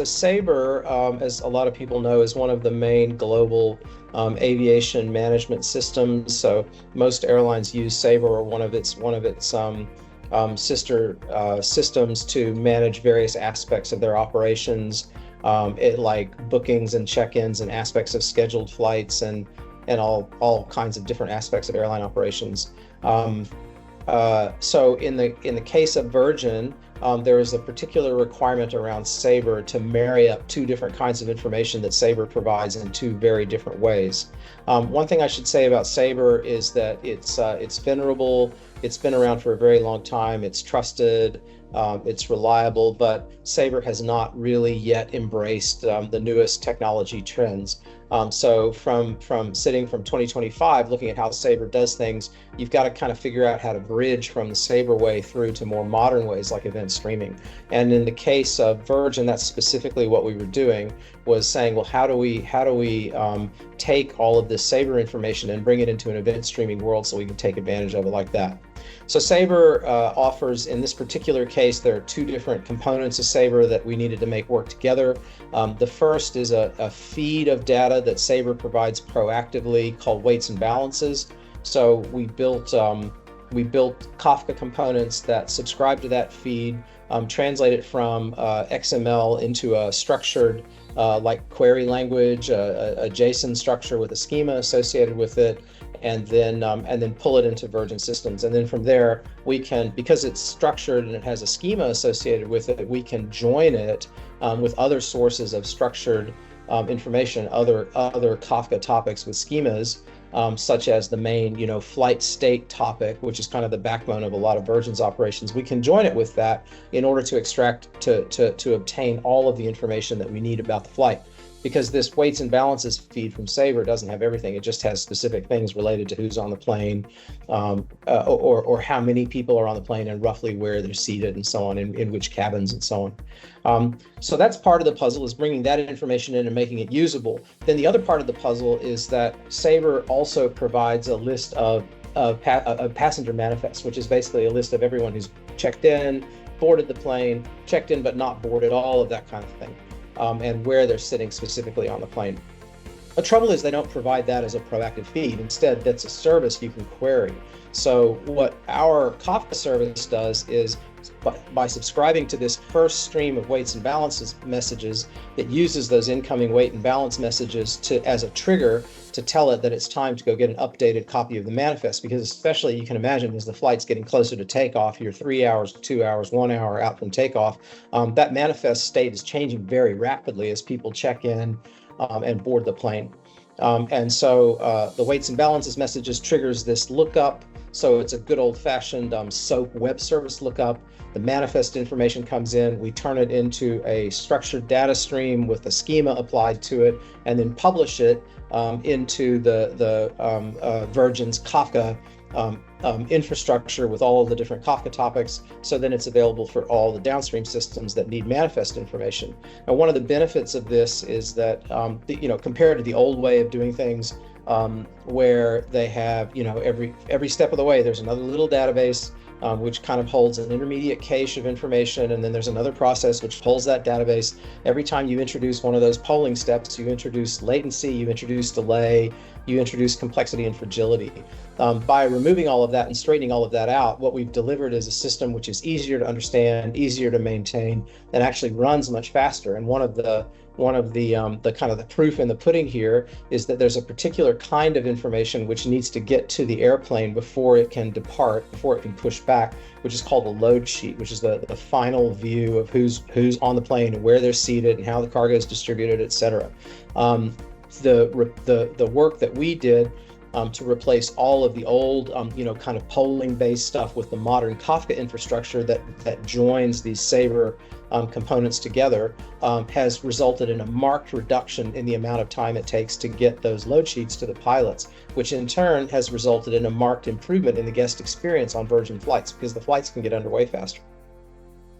The Sabre, as a lot of people know, is one of the main global aviation management systems. So most airlines use Sabre or one of its sister systems to manage various aspects of their operations, like bookings and check-ins and aspects of scheduled flights and all kinds of different aspects of airline operations. So in the case of Virgin, there is a particular requirement around Sabre to marry up two different kinds of information that Sabre provides in two very different ways. One thing I should say about Sabre is that it's venerable. It's been around for a very long time. It's trusted. It's reliable, but Sabre has not really yet embraced the newest technology trends. So from 2025, looking at how Sabre does things, you've got to kind of figure out how to bridge from the Sabre way through to more modern ways like event streaming. And in the case of Virgin, that's specifically what we were doing, was saying, well, how do we take all of this Sabre information and bring it into an event streaming world so we can take advantage of it like that. So Sabre offers, in this particular case, there are two different components of Sabre that we needed to make work together. The first is a feed of data that Sabre provides proactively called weights and balances. So we built Kafka components that subscribe to that feed, translate it from XML into a structured like query language, a JSON structure with a schema associated with it, and then pull it into Virgin systems. And then from there, we can, because it's structured and it has a schema associated with it, we can join it with other sources of structured information, other Kafka topics with schemas, such as the main, flight state topic, which is kind of the backbone of a lot of Virgin's operations. We can join it with that in order to extract, to obtain all of the information that we need about the flight. Because this weights and balances feed from Sabre doesn't have everything. It just has specific things related to who's on the plane, or how many people are on the plane and roughly where they're seated and so on, in which cabins and so on. So that's part of the puzzle, is bringing that information in and making it usable. Then the other part of the puzzle is that Sabre also provides a list of passenger manifests, which is basically a list of everyone who's checked in, boarded the plane, checked in but not boarded, all of that kind of thing. And where they're sitting specifically on the plane. The trouble is they don't provide that as a proactive feed. Instead, that's a service you can query. So what our Kafka service does is, by subscribing to this first stream of weights and balances messages, it uses those incoming weight and balance messages as a trigger to tell it that it's time to go get an updated copy of the manifest. Because especially, you can imagine, as the flight's getting closer to takeoff, you're 3 hours, 2 hours, 1 hour out from takeoff, that manifest state is changing very rapidly as people check in and board the plane. And so the weights and balances messages triggers this lookup. So it's a good old-fashioned SOAP web service lookup. The manifest information comes in, we turn it into a structured data stream with a schema applied to it, and then publish it into the Virgin's Kafka infrastructure with all of the different Kafka topics. So then it's available for all the downstream systems that need manifest information. And one of the benefits of this is that, compared to the old way of doing things, where they have, every step of the way, there's another little database which kind of holds an intermediate cache of information, and then there's another process which holds that database. Every time you introduce one of those polling steps, you introduce latency, you introduce delay, you introduce complexity and fragility. By removing all of that and straightening all of that out, what we've delivered is a system which is easier to understand, easier to maintain, and actually runs much faster. And one of the kind of the proof in the pudding here is that there's a particular kind of information which needs to get to the airplane before it can depart, before it can push back, which is called a load sheet, which is the final view of who's on the plane and where they're seated and how the cargo is distributed, et cetera. The work that we did to replace all of the old, kind of polling-based stuff with the modern Kafka infrastructure that joins these Sabre components together has resulted in a marked reduction in the amount of time it takes to get those load sheets to the pilots, which in turn has resulted in a marked improvement in the guest experience on Virgin flights, because the flights can get underway faster.